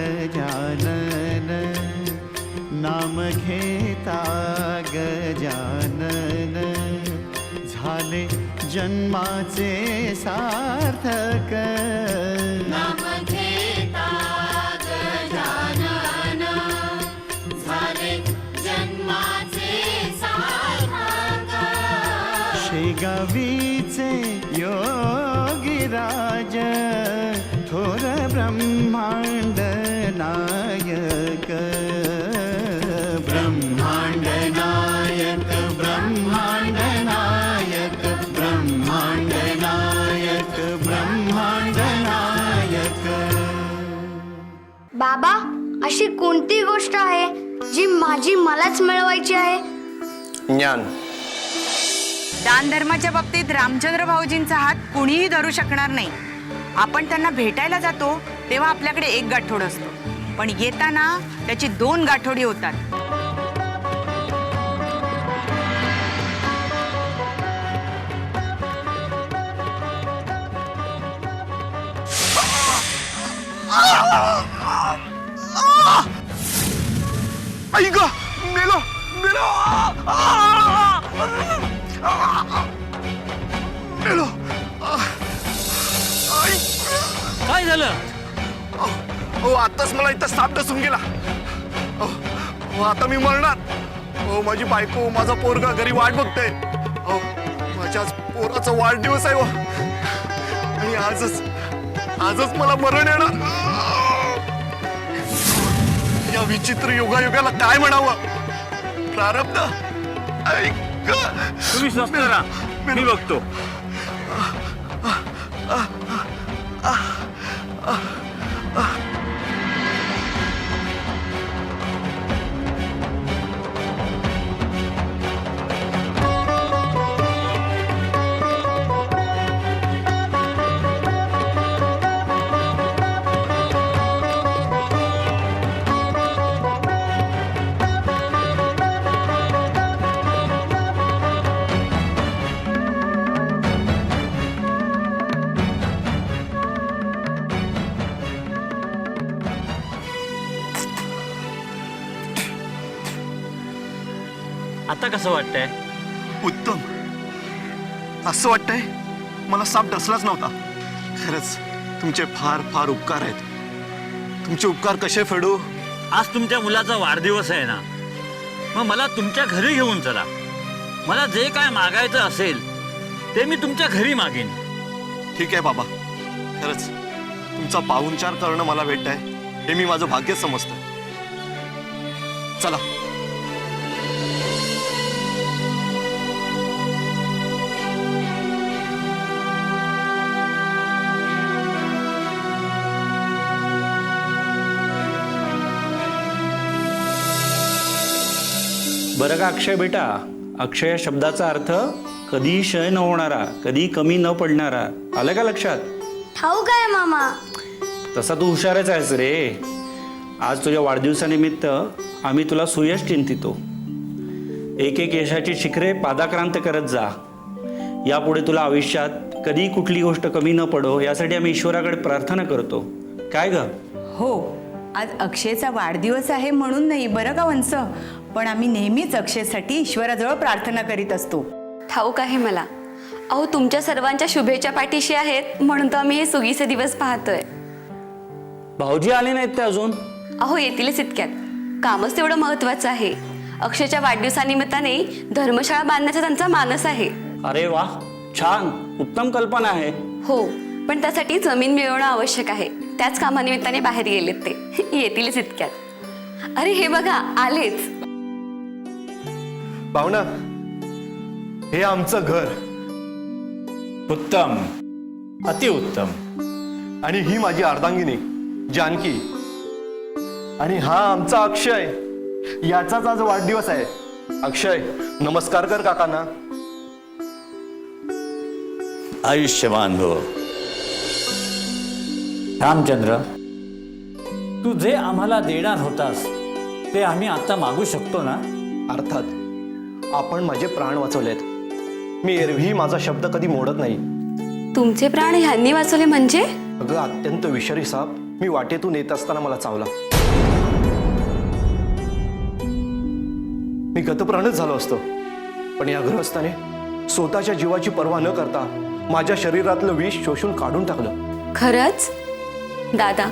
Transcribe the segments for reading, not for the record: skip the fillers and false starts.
गजानन नाम घेता गजानन झाले जन्माचे सार्थक नाम घेता गजानन झाले जन्माचे सार्थक शेगावीचे योगीराज थोर ब्रह्मांड नायक ब्रह्मांड नायक ब्रह्मांड नायक ब्रह्मांड नायक ब्रह्मांड नायक। बाबा, अशी कोणती गोष्ट आहे जी माझी मलाच मिळवायची आहे? ज्ञान। दान धर्माच्या बाबतीत रामचंद्र भाऊजींचा हात कुणीही धरू शकणार नाही। आपण त्यांना भेटायला जातो तेव्हा आपल्याकडे एक गाठोड असतो, पण येताना त्याची 2 गाठोडी होतात। आई ग मेलो मेलो मेलो। काय झालं? हो आताच मला इथं साप डसून गेला। हो आता मी मरणार। हो माझी बायको माझा पोरगा घरी वाट बघते। हो माझ्या पोराचा वाढदिवस आहे आणि आजच मला मरण येणार। या विचित्र योगायोगाला काय म्हणावं? प्रारब्ध। ऐक तुम्ही स्वस्त राहा, मी बघतो। आता कसं वाटतंय? उत्तम। असं वाटतंय मला साप डसलाच नव्हता। खरंच तुमचे फार फार उपकार आहेत। तुमचे उपकार कसे फेडू? आज तुमच्या मुलाचा वाढदिवस आहे ना, मग मला तुमच्या घरी घेऊन चला। मला जे काय मागायचं असेल ते मी तुमच्या घरी मागेन। ठीक आहे बाबा, खरंच तुमचा पाहुणचार करणं मला भेटतंय हे मी माझं भाग्य समजतोय। चला। बरं का अक्षय बेटा, अक्षय शब्दाचा अर्थ कधी क्षय न होणारा, कधी कमी न पडणारा। आलं का लक्षात? ठाऊ काय मामा? तसा तू हुशारच आहेस रे। आज तुझ्या वाढदिवसानिमित्त आम्ही तुला सुयश चिंतितो। एक एक यशाची शिखरे पादाक्रांत करत जा। यापुढे तुला आयुष्यात कधी कुठली गोष्ट कमी न पडो यासाठी आम्ही ईश्वराकडे प्रार्थना करतो। काय ग? हो, आज अक्षयचा वाढदिवस आहे म्हणून नाही बरं का वंश, पण आम्ही नेहमीच अक्षयसाठी ईश्वराजवळ प्रार्थना करीत असतो। ठाऊक आहे मला। अहो तुमच्या सर्वांच्या शुभेच्छा पाठीशी आहेत म्हणून तर आम्ही हे सुगीचे दिवस पाहतोय। भाऊजी आले नाहीत ते अजून? अहो येतीलच इतक्यात, कामच तेवढं महत्वाचं आहे। अक्षयच्या वाढदिवसानिमित्ताने धर्मशाळा बांधण्याचा त्यांचा मानस आहे। अरे वा, छान, उत्तम कल्पना आहे। हो, पण त्यासाठी जमीन मिळवणं आवश्यक आहे। त्याच कामानिमित्ताने बाहेर गेलेत ते, येतीलच इतक्यात। अरे हे बघा आलेच। पाहुणा, हे आमचं घर। उत्तम, अतिउत्तम। आणि ही माझी अर्धांगिनी जानकी। आणि हा आमचा अक्षय, याचाच आज वाढदिवस आहे। अक्षय, नमस्कार कर काकांना। आयुष्यमान हो। रामचंद्र, तू जे आम्हाला देणार होतास ते आम्ही आता मागू शकतो ना? अर्थात। आपण माझे प्राण वाचवलेत। मी एरवी माझा शब्द कधी मोडत नाही। तुमचे प्राण ह्यांनी वाचवले म्हणजे? अगं, अत्यंत विषारी साप मी वाटेतून येत असताना मला चावला. मी गतप्राणच झालो असतो, पण या गृहस्थाने स्वतःच्या जीवाची पर्वा न करता माझ्या शरीरातलं विष शोषून काढून टाकलं. खरंच दादा,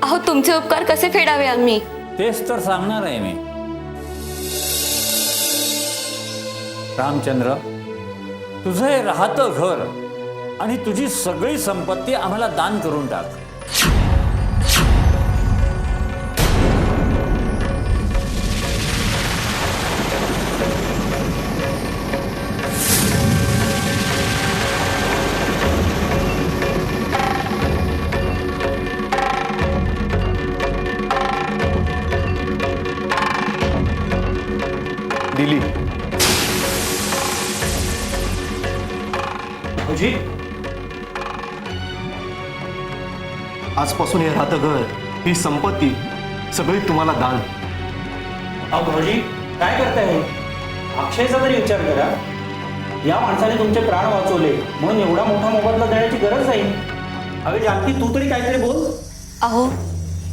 अहो तुमचे उपकार कसे फेडावे आम्ही? तेच तर सांगणार आहे मी. रामचंद्र, तुझं हे राहतं घर आणि तुझी सगळी संपत्ती आम्हाला दान करून टाक. दिली. भाऊजी, आजपासून हे राहतं घर, ही संपत्ती सगळी तुम्हाला दान. अहो भाऊजी, काय करताय? अक्षयचा तरी विचार करा. या माणसाने तुमचे प्राण वाचवले म्हणून एवढा मोठा मोबदला देण्याची गरज नाही. अरे जानकी, तू तरी काहीतरी बोल. अहो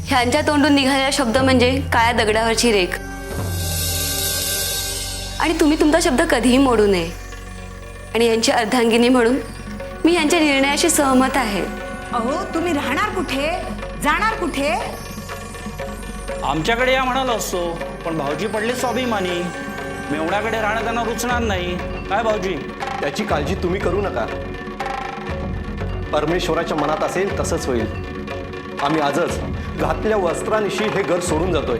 ह्यांच्या तोंडून निघालेला शब्द म्हणजे काळ्या दगडावरची रेख. आणि तुम्ही तुमचा शब्द कधीही मोडू नये. आणि यांची अर्धांगिनी म्हणून मी यांच्या निर्णयाशी सहमत आहे. अहो तुम्ही राहणार कुठे, जाणार कुठे? आमच्याकडे या म्हणालो असतो, पण भाऊजी पडले स्वाभिमानी. मेवण्याकडे राहणं त्यांना रुचणार नाही. काय भाऊजी? त्याची काळजी तुम्ही करू नका. परमेश्वराच्या मनात असेल तसंच होईल. आम्ही आजच घातल्या वस्त्रानिशी हे घर सोडून जातोय.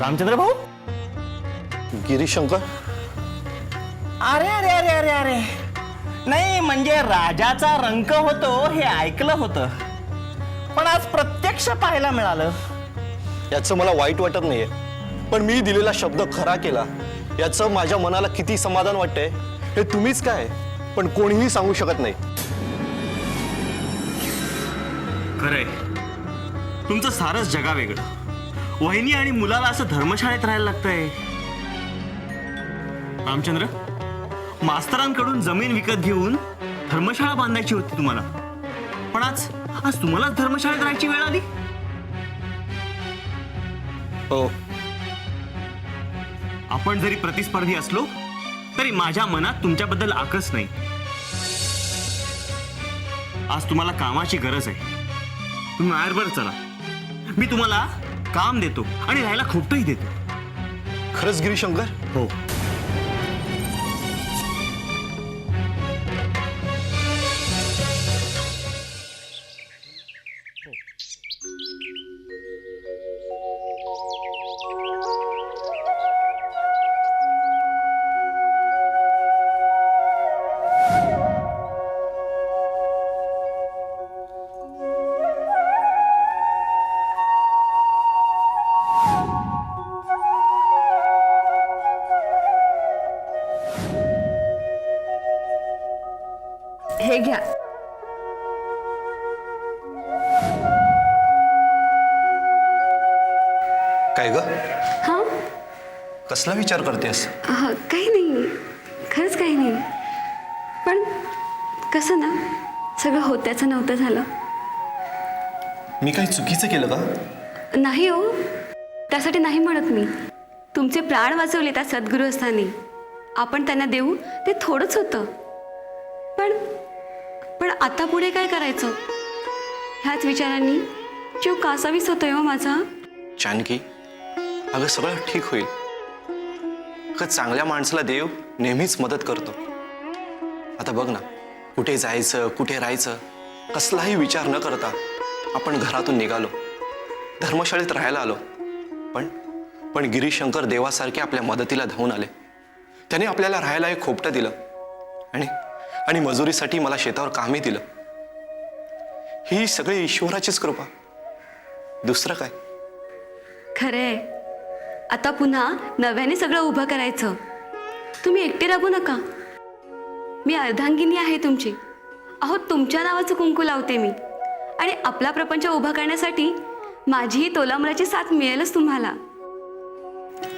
रामचंद्र भाऊ, गिरीशंकर, अरे अरे अरे अरे अरे, नाही म्हणजे राजाचा रंक होतो हे ऐकलं होतं, पण आज प्रत्यक्ष पाहायला मिळालं. याचं मला वाईट वाटत नाहीये, पण मी दिलेला शब्द खरा केला याचं माझ्या मनाला किती समाधान वाटतंय हे तुम्हीच काय पण कोणीही सांगू शकत नाही. खरंय, तुमचं सारंच जगा वेगळं. वहिनी आणि मुलाला असं धर्मशाळेत राहायला लागतंय. रामचंद्र, मास्तरांकडून जमीन विकत घेऊन धर्मशाळा बांधायची होती तुम्हाला, पण आज तुम्हालाच धर्मशाळेत राहायची वेळ आली. हो, आपण जरी प्रतिस्पर्धी असलो तरी माझ्या मनात तुमच्याबद्दल आकस नाही. आज तुम्हाला कामाची गरज आहे. तुम्ही माहेरभर चला, मी तुम्हाला काम देतो आणि राहायला खोपटही देतो. खरंच गिरीशंकर? हो. हे घ्या. काय ग, हां, कसला विचार करतेस? काही नाही, खरंच काही नाही. पण कसं ना, सगळं होत्याचं नव्हतं झालं. मी काही चुकीचं केलं का? नाही हो, त्यासाठी नाही म्हणत मी. तुमचे प्राण वाचवले त्या सद्गुरुस्थानी. आपण त्यांना देऊ ते थोडंच होतं, पण आता पुढे काय करायचं ह्याच विचारांनी जीव कासावीस होतोय हो माझा. जानकी, अगं सगळं ठीक होईल. अगं चांगल्या माणसाला देव नेहमीच मदत करतो. आता बघ ना, कुठे जायचं, कुठे राहायचं, कसलाही विचार न करता आपण घरातून निघालो, धर्मशाळेत राहायला आलो. पण गिरीशंकर देवासारखे आपल्या मदतीला धावून आले. त्याने आपल्याला राहायला एक खोपटं दिलं आणि मजुरीसाठी मला शेतावर कामही दिलं. ही सगळी ईश्वराचीच कृपा, दुसरं काय. खरंय, आता पुन्हा नव्याने सगळं उभं करायचं. तुम्ही एकटे राहू नका. मी अर्धांगिनी आहे तुमची. अहो, तुमच्या नावाचं कुंकू लावते मी. आणि आपला प्रपंच उभा करण्यासाठी माझीही तोलामोलाची साथ मिळेलच तुम्हाला.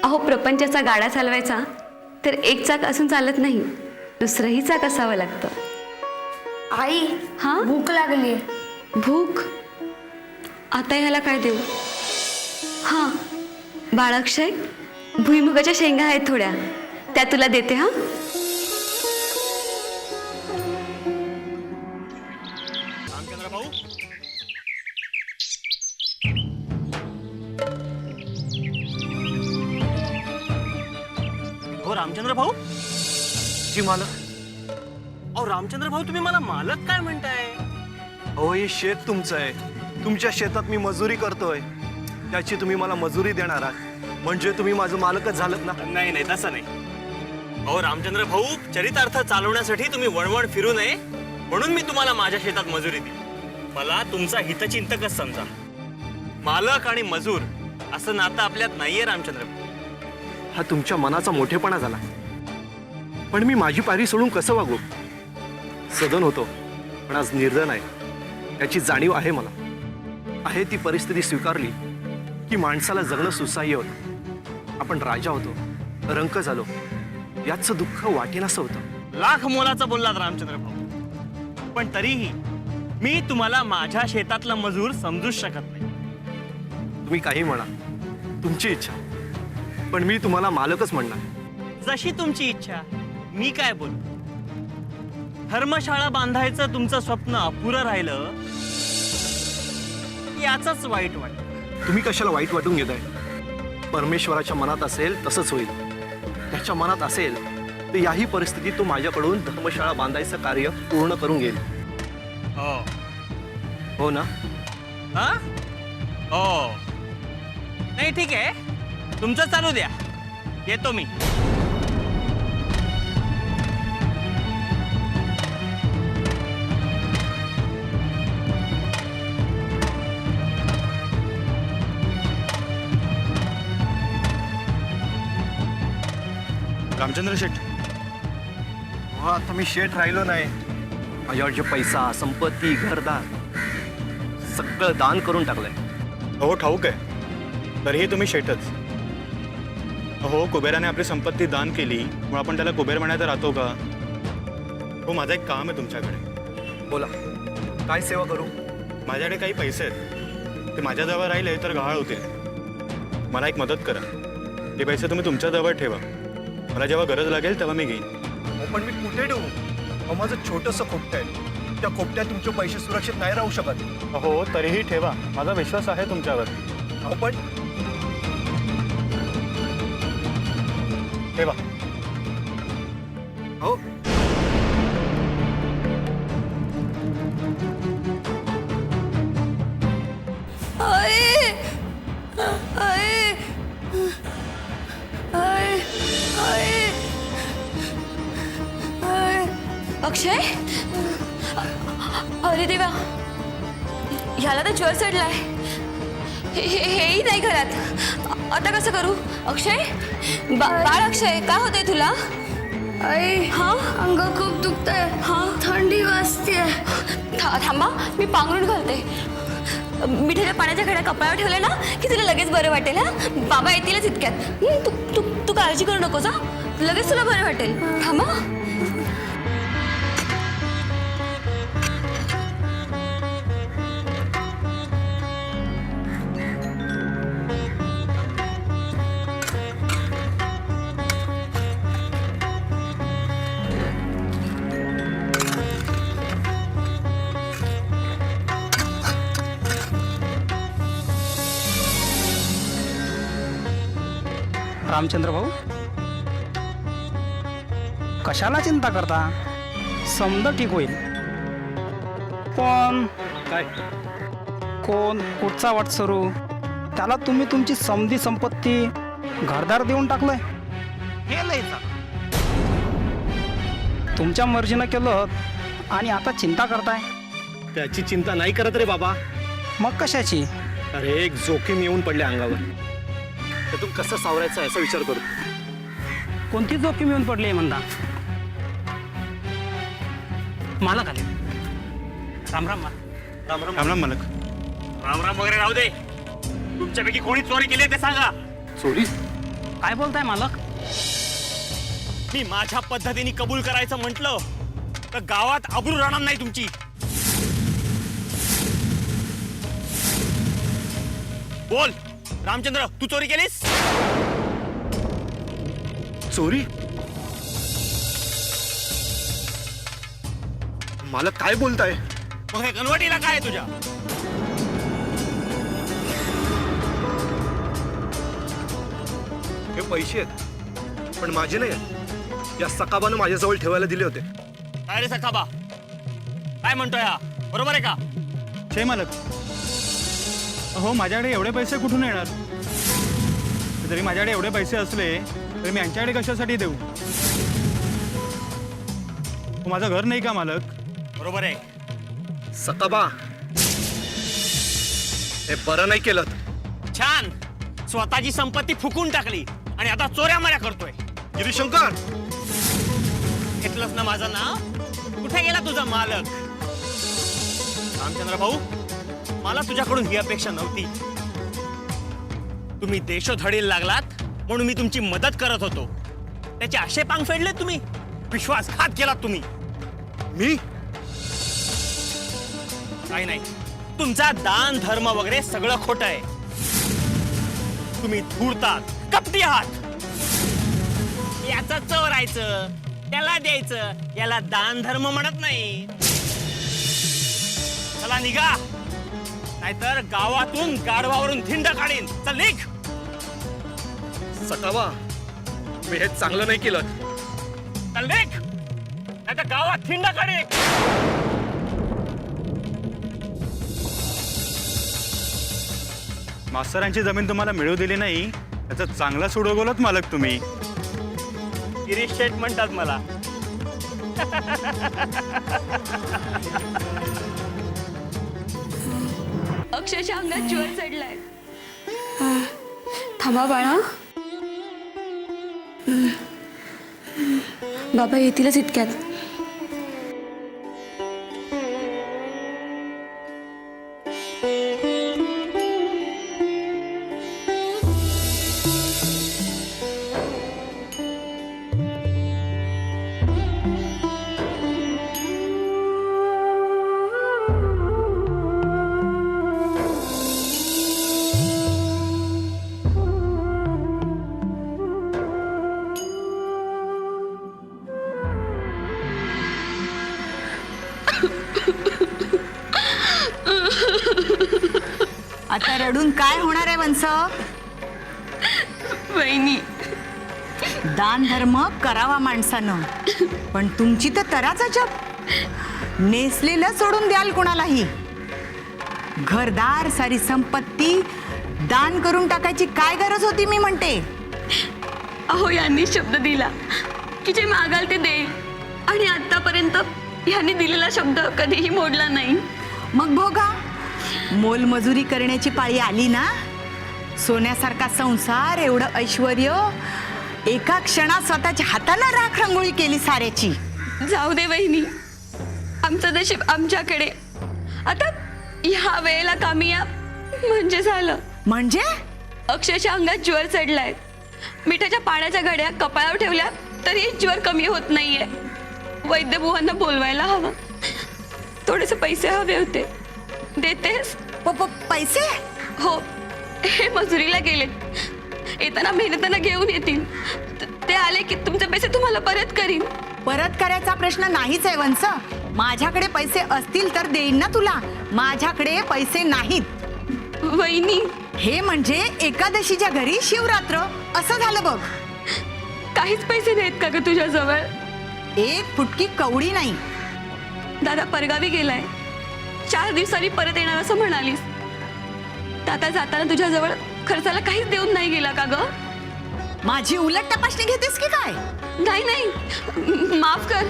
अहो, प्रपंचाचा गाडा चालवायचा तर एक चाक असून चालत नाही, दुसरंही चाक असावं लागतं. आई हा? भूक लागली. भूक? आता ह्याला काय देऊ? हां, बाळाक्षय, भुईमुगाच्या शेंगा आहेत थोड्या, त्या तुला देते. हा, रामचंद्र भाऊ, हो रामचंद्र भाऊ. जी मालक. अहो रामचंद्र भाऊ, तुम्ही मला मालक काय म्हणताय? अहो, हे शेत तुमचं आहे. तुमच्या शेतात मी मजुरी करतोय, त्याची तुम्ही मला मजुरी देणार आहात, म्हणजे तुम्ही माझं मालकच झालं ना. नाही नाही, तसं नाही. अहो रामचंद्र भाऊ, चरितार्थ चालवण्यासाठी तुम्ही वणवण फिरू नये म्हणून मी तुम्हाला माझ्या शेतात मजुरी दिली. मला तुमचा हितचिंतकच समजा. मालक आणि मजूर असं नातं आपल्यात नाहीये रामचंद्र भाऊ. हा तुमच्या मनाचा मोठेपणा झाला, पण मी माझी पायरी सोडून कसं वागू? सदन होतो, पण आज निर्धन आहे, याची जाणीव आहे मला. आहे ती परिस्थिती स्वीकारली की माणसाला जगणं सुसह्य होतं. आपण राजा होतो, रंक झालो, याचं दुःख वाटेनासं होतं. लाख मोलाचं बोललात रामचंद्र भाऊ, पण तरीही मी तुम्हाला माझ्या शेतातला मजूर समजूच शकत नाही. तुम्ही काही म्हणा, तुमची इच्छा, पण मी तुम्हाला मालकच म्हणणार. जशी तुमची इच्छा. मी काय बोलू? धर्मशाळा बांधायचं तुमचं स्वप्न अपुरं राहिलं याचंच वाईट वाटतं. तुम्ही कशाला वाईट वाटून घेताय? परमेश्वराच्या मनात असेल तसंच होईल. त्याच्या मनात असेल तर याही परिस्थितीत तो माझ्याकडून धर्मशाळा बांधायचं कार्य पूर्ण करून घेईल. हो. हो ना? हा? हो. नाही, ठीक आहे, तुमचं चालू द्या, येतो मी. रामचंद्र शेठ. हो, आता मी शेठ राहिलो नाही. माझ्यावर जे पैसा, संपत्ती, घरदार सगळं दान करून टाकलंय. हो, ठाऊक आहे. तरीही तुम्ही शेठच. अहो, कुबेराने आपली संपत्ती दान केली मग आपण त्याला कुबेर म्हणायचं राहतो का? हो, माझं एक काम आहे तुमच्याकडे. बोला, काय सेवा करू? माझ्याकडे काही पैसे आहेत, ते माझ्याजवळ राहिले तर गहाळ होतील. मला एक मदत करा, ते पैसे तुम्ही तुमच्याजवळ ठेवा. मला जेव्हा गरज लागेल तेव्हा मी घेईन. पण मी कुठे ठेवू? अहो, माझं छोटंसं खोपटं आहे, त्या खोपट्यात तुमचे पैसे सुरक्षित नाही राहू शकत. हो, तरीही ठेवा, माझा विश्वास आहे तुमच्यावर. अहो, पण ठेवा. हो. अक्षय, अरे देवा, ह्याला तर ज्वर चढलाय. हेही नाही घरात. आता कसं करू? अक्षय, बाळ अक्षय, काय होतंय तुला? आई हा, अंग खूप दुखतंय. हा, थंडी वाजते. थांबा, मी पांघरून घालते. मिठाच्या पाण्याच्या घड्या कपाळावर ठेवले ना की तुला लगेच बरं वाटेल. हा, बाबा येतीलच इतक्यात. तू काळजी करू नकोस. हा, लगेच तुला बरं वाटेल. थांबा. रामचंद्र भाऊ, कशाला चिंता करता? समजा ठीक होईल. पण काय? कोण कुठचा वाटसरू त्याला तुम्ही तुमची समधी संपत्ती घरदार देऊन टाकलंय. हे लय चांगलं. तुमच्या मर्जीनं केलं आणि आता चिंता करताय. त्याची चिंता नाही करत रे बाबा. मग कशाची? अरे, एक जोखीम येऊन पडले अंगावर, त्यातून कसं सावरायचं याचा विचार करतो. कोणती जोखीम येऊन पडली आहे म्हणता? मालक आले. राम राम राम राम मालक. राम राम वगैरे राहू दे. तुमच्यापैकी कोणी चोरी केली आहे ते सांगा. चोरी? काय बोलताय मालक? मी माझ्या पद्धतीने कबूल करायचं म्हटलं तर गावात आबरू राहणार नाही तुमची. बोल रामचंद्र, तू चोरी केलीस? चोरी? मालक काय बोलताय? मग हे कन्वर्टीला काय आहे तुझ्या? हे पैसे आहेत पण माझे नाही आहेत. या सकाबानं माझ्याजवळ ठेवायला दिले होते. काय रे सखाबा, काय म्हणतोय हा? बरोबर आहे का? छे मालक. हो, माझ्याकडे एवढे पैसे कुठून येणार? जरी माझ्याकडे एवढे पैसे असले तरी मी यांच्याकडे कशासाठी देऊ? हो, माझं घर नाही का मालक? बरोबर आहे. सकाबा, हे बरं नाही केलं. छान, स्वतःची संपत्ती फुकून टाकली आणि आता चोऱ्या माऱ्या करतोय. गिरीशंकर, घेतलंस ना माझं नाव? कुठे गेला तुझा मालक? रामचंद्र भाऊ, मला तुझ्याकडून ही अपेक्षा नव्हती. तुम्ही देशोधडीला लागलात म्हणून मी तुमची मदत करत होतो. त्याचे आशे पांग फेडले तुम्ही, विश्वासघात केलात तुम्ही. मी काही नाही, तुमचा दान धर्म वगैरे सगळं खोटं आहे. तुम्ही धूर्तात, कपटी आहात. याचं चोरायचं, त्याला द्यायचं, याला दान धर्म म्हणत नाही. चला निघा, नाहीतर गावातून गाढवावरून धिंड काढीन. चल निघ. सकाबा, मी हे चांगलं नाही केलं. चल निघ, नाहीतर गावात धिंड काढीन. मास्तरांची जमीन तुम्हाला मिळू दिली नाही याचं चांगला सुडोगोलत मालक तुम्ही. गिरीश शेठ म्हणतात मला. अक्षरशः अंगात ज्वर चढलाय. थांबा बाळा. बाबा येतीलच इतक्यात. आता रडून काय होणार आहे वंश? वहिनी, दान धर्म करावा माणसानं, पण तुमची तर तराचा जप. नेसलेलं सोडून द्याल कोणालाही. घरदार सारी संपत्ती दान करून टाकायची काय गरज होती मी म्हणते. अहो यांनी शब्द दिला की जे मागाल ते दे, आणि आतापर्यंत यांनी दिलेला शब्द कधीही मोडला नाही. मग भोगा, मोलमजुरी करण्याची पाळी आली ना. सोन्यासारखा संसार, एवढं ऐश्वर, एका क्षणात स्वतःच्या हाताला राख रांगोळी केली साऱ्याची. जाऊ दे वहिनी, आमचं नशीब आमच्याकडे. आता ह्या वेळेला कामी या म्हणजे झालं. म्हणजे अक्षरशः अंगात ज्वर चढलाय. मिठाच्या पाण्याच्या घड्या कपाळावर ठेवल्या तरी ज्वर कमी होत नाहीये. वैद्यबुवांना बोलवायला हवं. थोडेसे पैसे हवे होते, देतेस? पैसे? हो, हे मजुरीला गेलेत. येताना मेहनताना घेऊन येतील. ते आले की तुमचे पैसे तुम्हाला परत करीन. परत करायचा प्रश्न नाहीच आहे वंश. माझ्याकडे पैसे असतील तर देईन ना तुला. माझ्याकडे पैसे नाहीत. वहिनी, हे म्हणजे एकादशीच्या घरी शिवरात्र असं झालं बघ. काहीच पैसे नाहीत का ग तुझ्याजवळ? एक फुटकी कवडी नाही. दादा परगावी गेलाय. 4 दिवसांनी परत येणार असं म्हणालीस. दादा जाताना तुझ्याजवळ खर्चाला काहीच देऊन नाही गेला का ग? माझी उलट तपासणी घेतेस की काय? नाही नाही, माफ कर.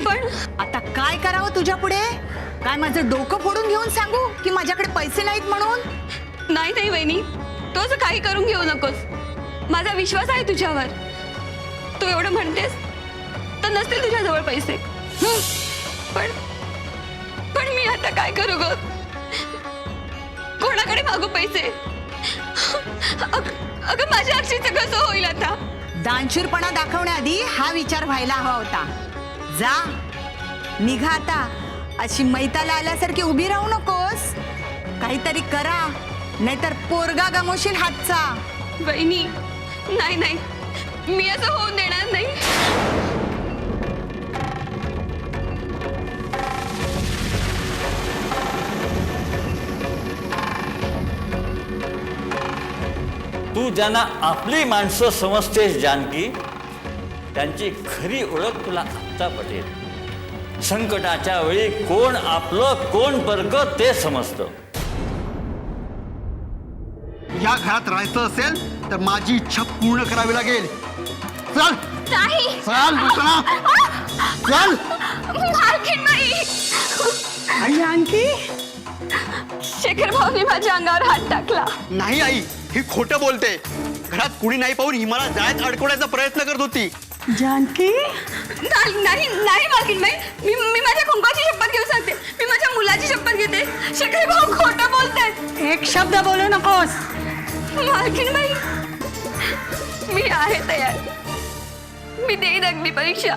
पण आता काय करावं तुझ्या पुढे? काय माझं डोकं फोडून घेऊन सांगू की माझ्याकडे पैसे नाहीत म्हणून? नाही नाही वहिनी, तोच काही करून घेऊ नकोस. माझा विश्वास आहे तुझ्यावर. तू एवढं म्हणतेस तर नसतील तुझ्याजवळ पैसे. पण पण मी आता काय करू ग? कोणाकडे मागू पैसे? अगं माझ्या अक्षीचं कसं होईल आता? दानशूरपणा दाखवण्याआधी हा विचार व्हायला हवा होता. जा निघा आता. अशी मैताला आल्यासारखी उभी राहू नकोस. काहीतरी करा, नाहीतर पोरगा गमवशील हातचा. वहिनी, नाही नाही, मी असं होऊन देणार नाही. तू ज्यांना आपली माणसं समजतेस जानकी, त्यांची खरी ओळख तुला आत्ता पटेल. संकटाच्या वेळी कोण आपलं कोण परकं ते समजतं. या घरात राहायचं असेल तर माझी इच्छा पूर्ण करावी लागेल. चल नाही, चल दुसरा चल. मालकीण बाई, आई आणखी शेखर भाऊनी माझ्या अंगावर हात टाकला. नाही आई, ही खोटं बोलते. घरात कुणी नाही पाहून ही मला जाळ्यात अडकवण्याचा प्रयत्न करत होती. जानकी, नाही नाही नाही मालकीण बाई, मी माझ्या कुंकाची शपथ घेऊ सांगते. मी माझ्या मुलाची शपथ घेते. शेखर भाऊ खोटं बोलतायत. एक शब्द बोलू नकोस. मालकीण बाई, मी आहे तयार. मी देईन अग्निपरीक्षा.